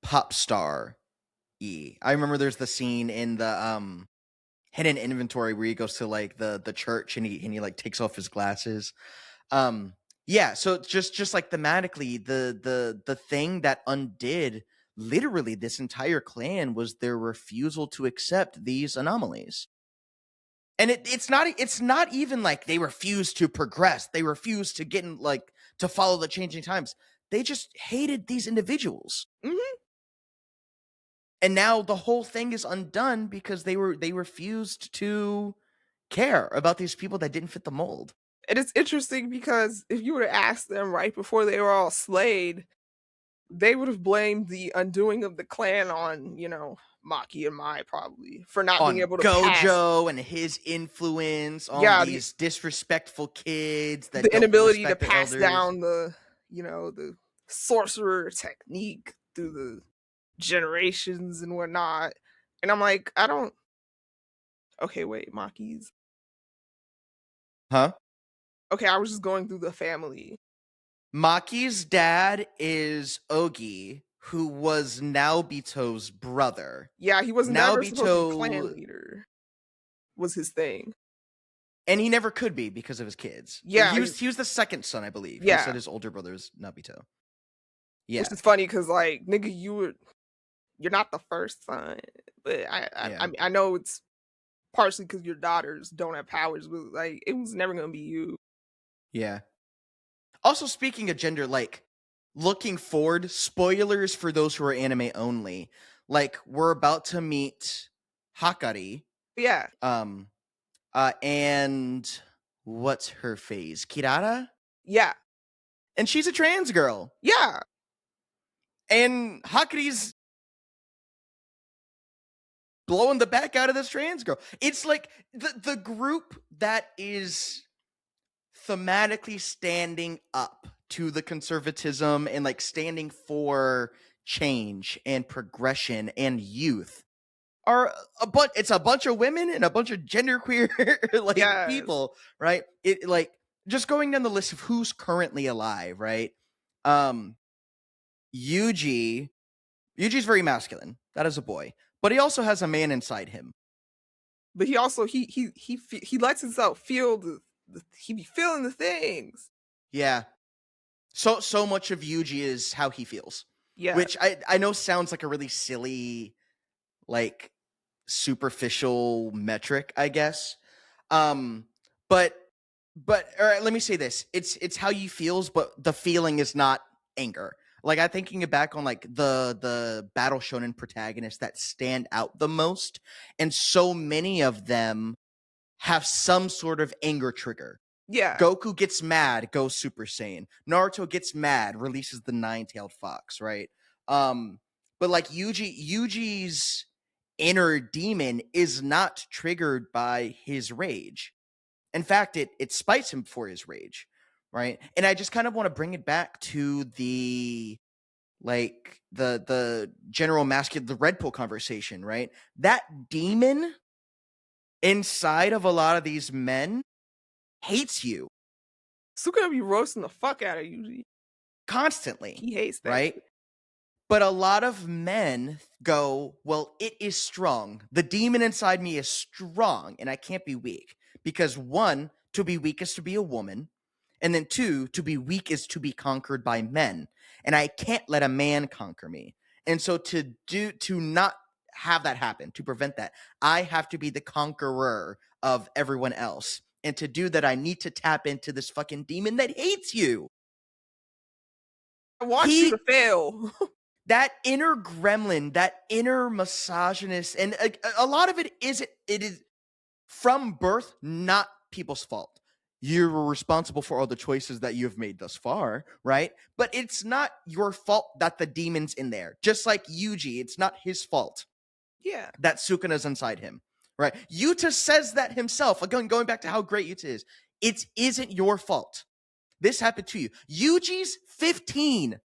pop star y. I remember there's the scene in the hidden inventory where he goes to like the church and he like takes off his glasses. Yeah, so just like thematically, the thing that undid literally this entire clan was their refusal to accept these anomalies. And it's not even like they refused to progress. They refused to get in, like, to follow the changing times. They just hated these individuals. Mm-hmm. And now the whole thing is undone because they refused to care about these people that didn't fit the mold. And it's interesting because if you were to ask them right before they were all slayed, they would have blamed the undoing of the clan on, Maki and Mai probably for not being able to Gojo and his influence on these disrespectful kids, that the inability to pass down the sorcerer technique through the generations and whatnot. And I'm like, okay, wait, Maki's. Huh? Okay, I was just going through the family. Maki's dad is Ogi, who was Naobito's brother. Yeah, he was never supposed to be clan leader. Was his thing. And he never could be because of his kids. Yeah. He was the second son, I believe. Yeah. He said his older brother was Naobito. Yeah. Which is funny because, like, nigga, you're not the first son. But I know it's partially because your daughters don't have powers, but, like, it was never going to be you. Yeah. Also, speaking of gender, like, looking forward, spoilers for those who are anime only. Like, we're about to meet Hakari. Yeah. And what's her phase? Kirara? Yeah. And she's a trans girl. Yeah. And Hakari's blowing the back out of this trans girl. It's like the group that is thematically standing up to the conservatism and like standing for change and progression and youth are it's a bunch of women and a bunch of genderqueer like people, right? It like just going down the list of who's currently alive, right? Yuji's very masculine. That is a boy, but he also has a man inside him. But he also he lets himself feel he be feeling the things. Yeah. So much of Yuji is how he feels. Yeah. Which I know sounds like a really silly, like, superficial metric, I guess. But all right, let me say this. It's how he feels, but the feeling is not anger. Like, I'm thinking back on like the battle shonen protagonists that stand out the most, and so many of them have some sort of anger trigger. Yeah. Goku gets mad, goes Super Saiyan. Naruto gets mad, releases the nine-tailed fox, right? But like Yuji's inner demon is not triggered by his rage. In fact, it spites him for his rage, right? And I just kind of want to bring it back to the general masculine, the red pill conversation, right? That demon inside of a lot of these men hates you. Sukuna be roasting the fuck out of you constantly. He hates that right? shit. But a lot of men go, well, it is strong. The demon inside me is strong, and I can't be weak. Because one, to be weak is to be a woman. And then two, to be weak is to be conquered by men. And I can't let a man conquer me. And so to not have that happen, to prevent that, I have to be the conqueror of everyone else. And to do that, I need to tap into this fucking demon that hates you. I want you to fail. That inner gremlin, that inner misogynist, and a lot of it is from birth, not people's fault. You're responsible for all the choices that you've made thus far, right? But it's not your fault that the demon's in there. Just like Yuji, it's not his fault. Yeah. That Sukuna's inside him, right? Yuta says that himself. Again, going back to how great Yuta is, it isn't your fault. This happened to you. Yuji's 15.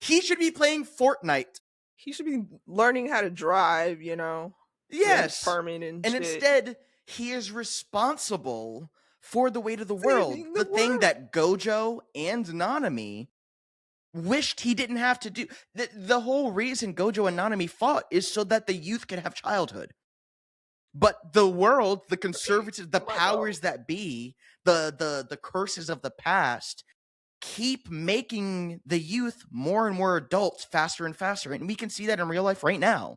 He should be playing Fortnite. He should be learning how to drive, you know? Yes. Farming and shit. Instead, he is responsible for the weight of the world. The thing that Gojo and Nanami wished he didn't have to do. The whole reason Gojo and Nanami fought is so that the youth could have childhood. But the world, the conservatives, the powers that be, the curses of the past keep making the youth more and more adults faster and faster. And we can see that in real life right now.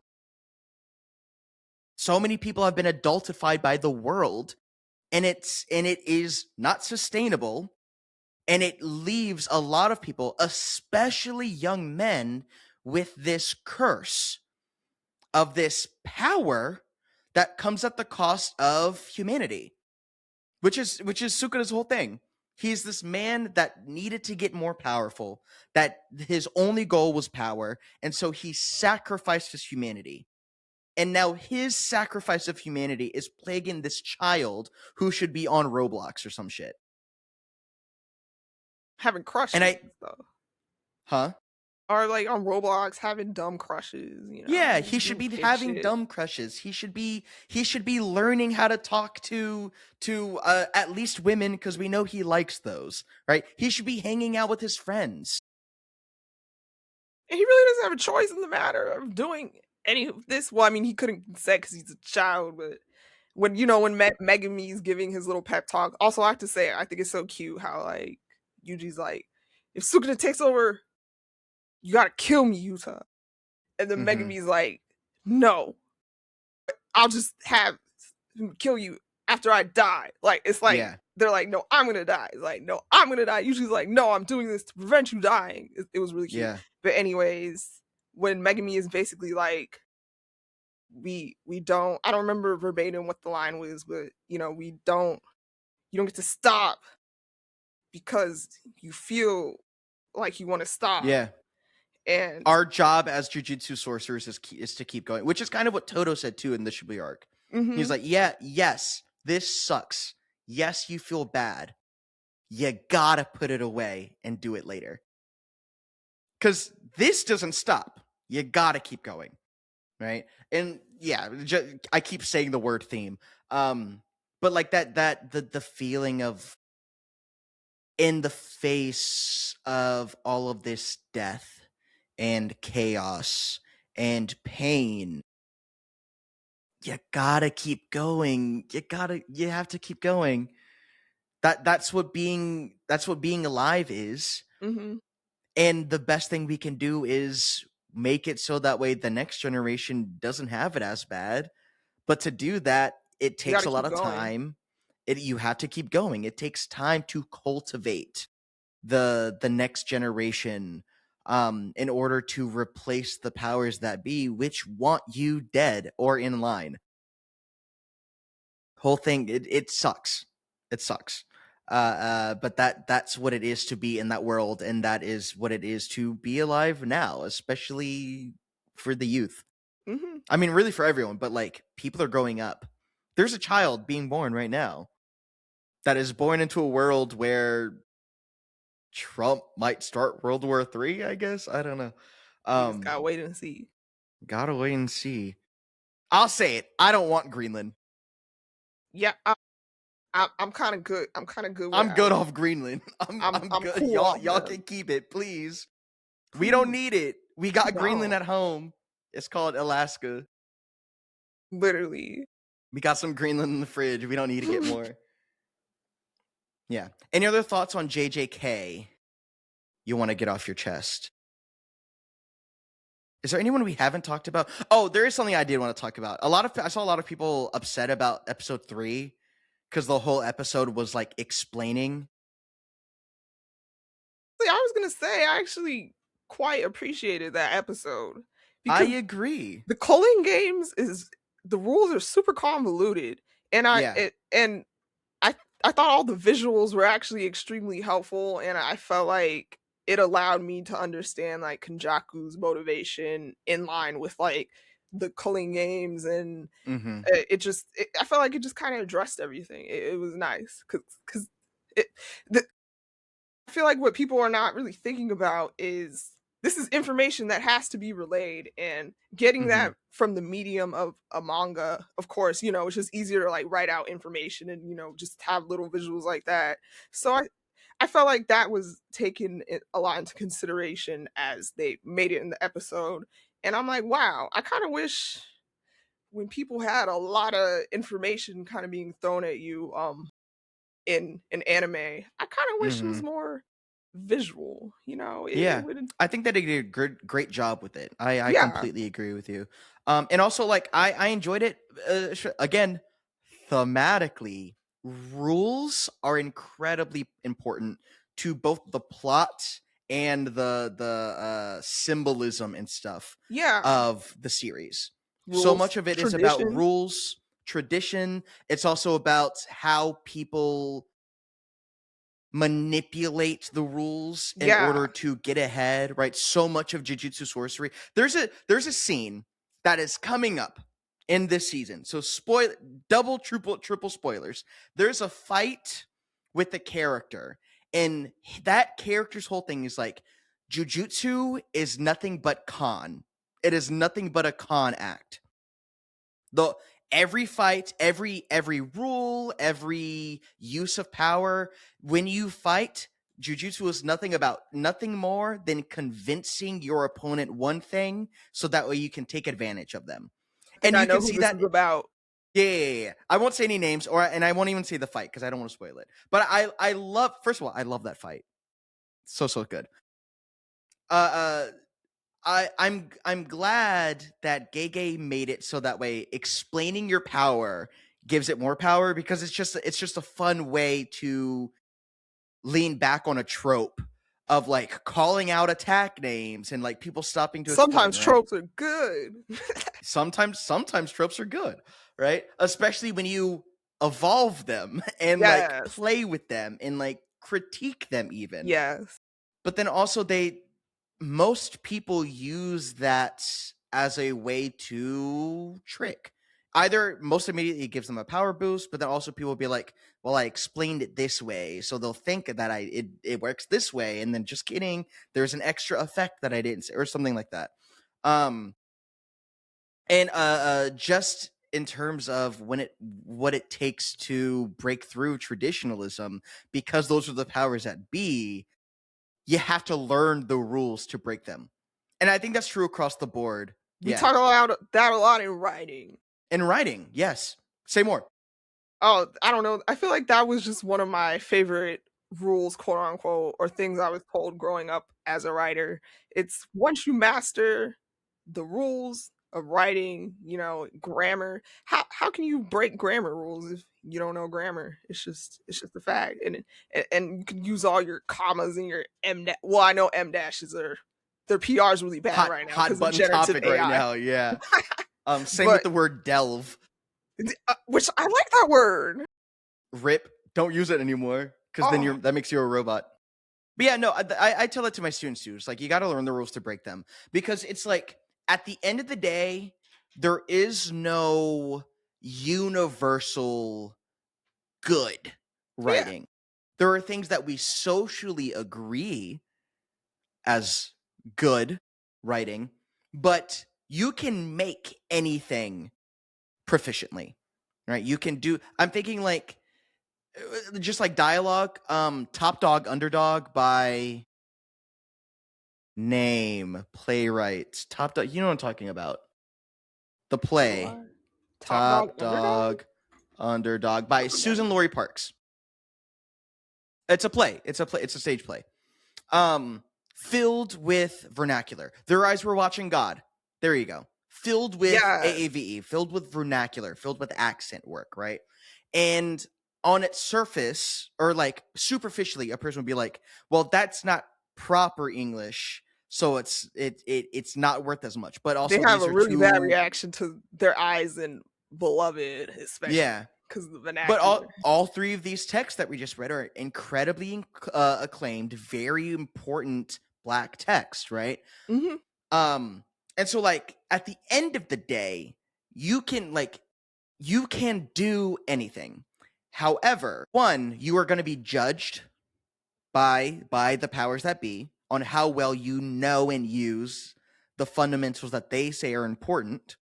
So many people have been adultified by the world, and it is not sustainable. And it leaves a lot of people, especially young men, with this curse of this power that comes at the cost of humanity, which is Sukuna's whole thing. He's this man that needed to get more powerful, that his only goal was power, and so he sacrificed his humanity. And now his sacrifice of humanity is plaguing this child who should be on Roblox or some shit. Having crushes, though. Huh? Or like on Roblox having dumb crushes, you know. Yeah, he should be having dumb crushes. He should be learning how to talk to at least women, because we know he likes those, right? He should be hanging out with his friends. And he really doesn't have a choice in the matter of doing any of this. Well, I mean, he couldn't consent because he's a child, but when Megumi's giving his little pep talk, also I have to say, I think it's so cute how like Yuji's like, if Sukuna takes over, you gotta kill me, Yuta. And then Megumi's like, no, I'll just have him kill you after I die. Like, it's like, they're like, no, I'm gonna die. It's like, no, I'm gonna die. Yuji's like, no, I'm doing this to prevent you dying. It was really cute. Yeah. But anyways, when Megumi is basically like, we don't, I don't remember verbatim what the line was, but you know, you don't get to stop because you feel like you want to stop. Yeah. And our job as jujutsu sorcerers is to keep going, which is kind of what Todo said too in the Shibui arc. He's like, yes, this sucks. Yes, you feel bad. You gotta put it away and do it later. Because this doesn't stop. You gotta keep going, right? And yeah, I keep saying the word theme. But like the feeling of in the face of all of this death and chaos and pain, you gotta keep going. You have to keep going. That's what being alive is. And the best thing we can do is make it so that way the next generation doesn't have it as bad. But to do that, it takes a lot of time. You have to keep going. It takes time to cultivate the next generation in order to replace the powers that be, which want you dead or in line. Whole thing, it sucks. It sucks. But that's what it is to be in that world, and that is what it is to be alive now, especially for the youth. I mean, really for everyone, but like people are growing up. There's a child being born right now. that is born into a world where Trump might start World War III, I guess. I don't know. We just gotta wait and see. Gotta wait and see. I'll say it. I don't want Greenland. Yeah, I'm kind of good. I'm kind of good. I'm good off Greenland. I'm good. Cool Y'all can keep it, please. We don't need it. We got Greenland at home. It's called Alaska. Literally. We got some Greenland in the fridge. We don't need to get more. Yeah. Any other thoughts on JJK you want to get off your chest? Is there anyone we haven't talked about? Oh, there is something I did want to talk about. I saw a lot of people upset about episode 3 because the whole episode was like explaining. See, I was gonna say I actually quite appreciated that episode. I agree. The Culling Games the rules are super convoluted, and I thought all the visuals were actually extremely helpful, and I felt like it allowed me to understand like Kenjaku's motivation in line with like the Culling Games, and I felt like it just kind of addressed everything. It was nice because I feel like what people are not really thinking about is this is information that has to be relayed, and getting that from the medium of a manga, of course, it's just easier to like write out information and, just have little visuals like that. So I felt like that was taken a lot into consideration as they made it in the episode. And I'm like, wow, I kind of wish when people had a lot of information kind of being thrown at you in an anime, I kind of wish it was more visual, I think that they did a great job with it. I completely agree with you. And also like I enjoyed it. Again, thematically, rules are incredibly important to both the plot and the symbolism and stuff of the series. Rules, so much of it is about rules, tradition. It's also about how people manipulate the rules in order to get ahead, right? So much of Jujutsu sorcery. There's a scene that is coming up in this season. So double, triple spoilers. There's a fight with the character, and that character's whole thing is like, Jujutsu is nothing but con. It is nothing but a con act. Every fight, every rule, every use of power, when you fight, Jujutsu is nothing more than convincing your opponent one thing, so that way you can take advantage of them. And you can see that about. Yeah. I won't say any names, and I won't even say the fight because I don't want to spoil it. But I love. First of all, I love that fight. So good. I'm glad that Gege made it so that way explaining your power gives it more power, because it's just a fun way to lean back on a trope of like calling out attack names and like people stopping to sometimes explain, tropes are good. sometimes tropes are good, right? Especially when you evolve them and like play with them and like critique them even. Yes. But then also most people use that as a way to trick. Either most immediately it gives them a power boost, but then also people will be like, well, I explained it this way, so they'll think that it works this way, and then just kidding, there's an extra effect that I didn't say, or something like that. And just in terms of what it takes to break through traditionalism, because those are the powers that be, you have to learn the rules to break them. And I think that's true across the board. We talk about that a lot in writing. In writing, yes. Say more. Oh, I don't know. I feel like that was just one of my favorite rules, quote unquote, or things I was told growing up as a writer. It's once you master the rules of writing, grammar, how can you break grammar rules if you don't know grammar? It's just a fact. And you can use all your commas and your M dash. Well, I know M dashes their PR is really bad right now. Hot button topic right now, yeah. Same with the word delve. Which I like that word. RIP. Don't use it anymore, because then that makes you a robot. But yeah, no, I tell that to my students too. It's like, you got to learn the rules to break them, because it's like, at the end of the day, there is no universal good writing. Yeah. There are things that we socially agree as good writing, but you can make anything proficiently, right? You can do, I'm thinking like, just like dialogue, Top Dog, Underdog by name, playwright, Top Dog, you know what I'm talking about. The play, Sure. Top Dog, Underdog by Susan Laurie Parks. It's a play. It's a stage play. Filled with vernacular. Their eyes were watching God. There you go. Filled with AAVE, filled with vernacular, filled with accent work, right? And on its surface, or like superficially, a person would be like, well, that's not proper English, so it's not worth as much. But also they have a really bad reaction to their eyes and Beloved, especially. Yeah. Because the vernacular. But all three of these texts that we just read are incredibly acclaimed, very important Black text, right? Mm-hmm. And so like at the end of the day, you can do anything. However, one, you are going to be judged by the powers that be on how well you know and use the fundamentals that they say are important.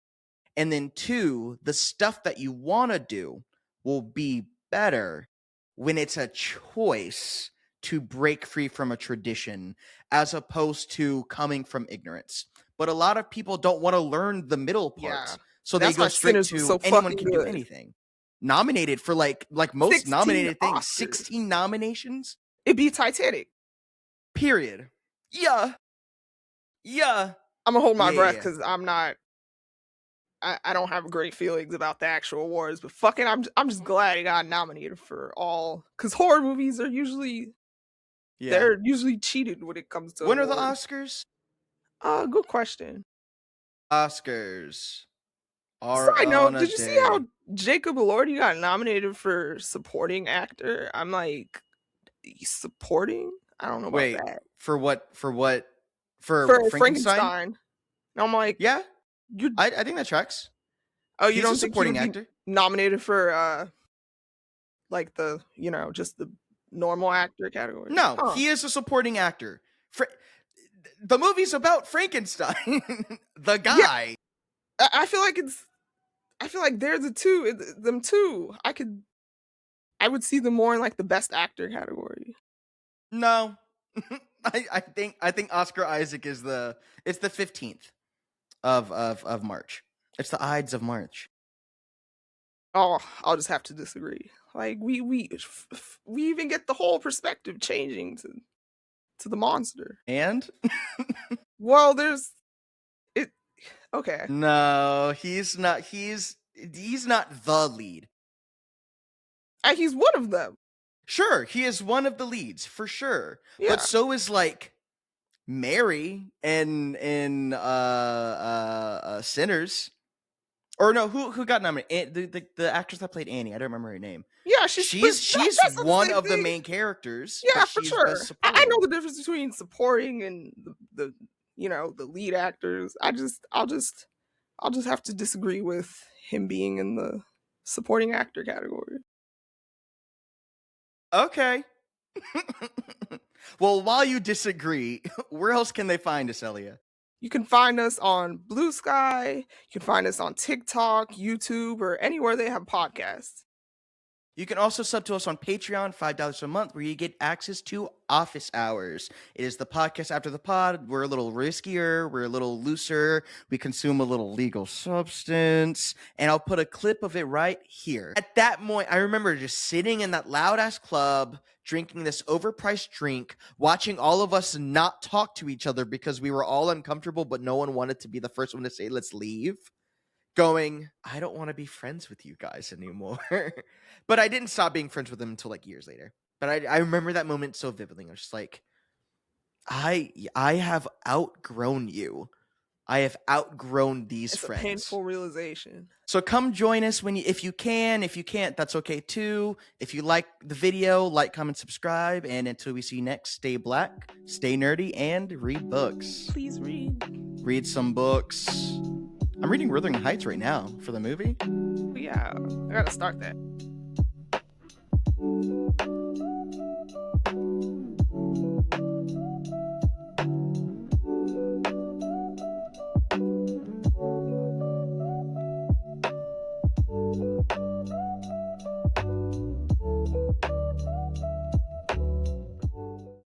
And then two, the stuff that you want to do will be better when it's a choice to break free from a tradition as opposed to coming from ignorance. But a lot of people don't want to learn the middle parts. Yeah. So they go straight to anyone can do anything. Nominated for like most nominated things, 16 nominations. It'd be Titanic. Period. Yeah. I'm gonna hold my breath because I'm not. I don't have great feelings about the actual awards, but fucking, I'm just glad it got nominated for all, because horror movies are usually, they're usually cheated when it comes to when awards. Are the Oscars? Good question. Oscars are Side note, did you see how Jacob Elordi got nominated for supporting actor? I'm like, supporting? I don't know about that. For what? For Frankenstein? And I'm like, yeah. I think that tracks. Oh, you don't think supporting actor nominated for like the just the normal actor category? No, he is a supporting actor. The movie's about Frankenstein, the guy. Yeah. I feel like they're them two. I would see them more in like the best actor category. No, I think Oscar Isaac is it's the 15th. Of March. It's the Ides of March. Oh, I'll just have to disagree. Like we even get the whole perspective changing to the monster. And well, there's it. Okay. No, he's not. He's not the lead. He's one of them. Sure, he is one of the leads for sure. Yeah. But so is like Mary in Sinners, or no, who got nominated? The actress that played Annie. I don't remember her name. Yeah, she's one of the main characters. Yeah, for sure. I know the difference between supporting and the the lead actors. I'll just have to disagree with him being in the supporting actor category. Okay. Well, while you disagree, where else can they find us, Elia? You can find us on Blue Sky. You can find us on TikTok, YouTube, or anywhere they have podcasts. You can also sub to us on Patreon, $5 a month, where you get access to office hours. It is the podcast after the pod. We're a little riskier. We're a little looser. We consume a little legal substance. And I'll put a clip of it right here. At that point, I remember just sitting in that loud-ass club, drinking this overpriced drink, watching all of us not talk to each other because we were all uncomfortable, but no one wanted to be the first one to say, let's leave. Going, I don't want to be friends with you guys anymore. But I didn't stop being friends with them until like years later. But I remember that moment so vividly. I was just like, I have outgrown you. I have outgrown these friends. It's a painful realization. So come join us if you can. If you can't, that's okay too. If you like the video, like, comment, subscribe. And until we see you next, stay black, stay nerdy, and read books. Please read. Read some books. I'm reading Wuthering Heights right now for the movie. Yeah, I gotta start that.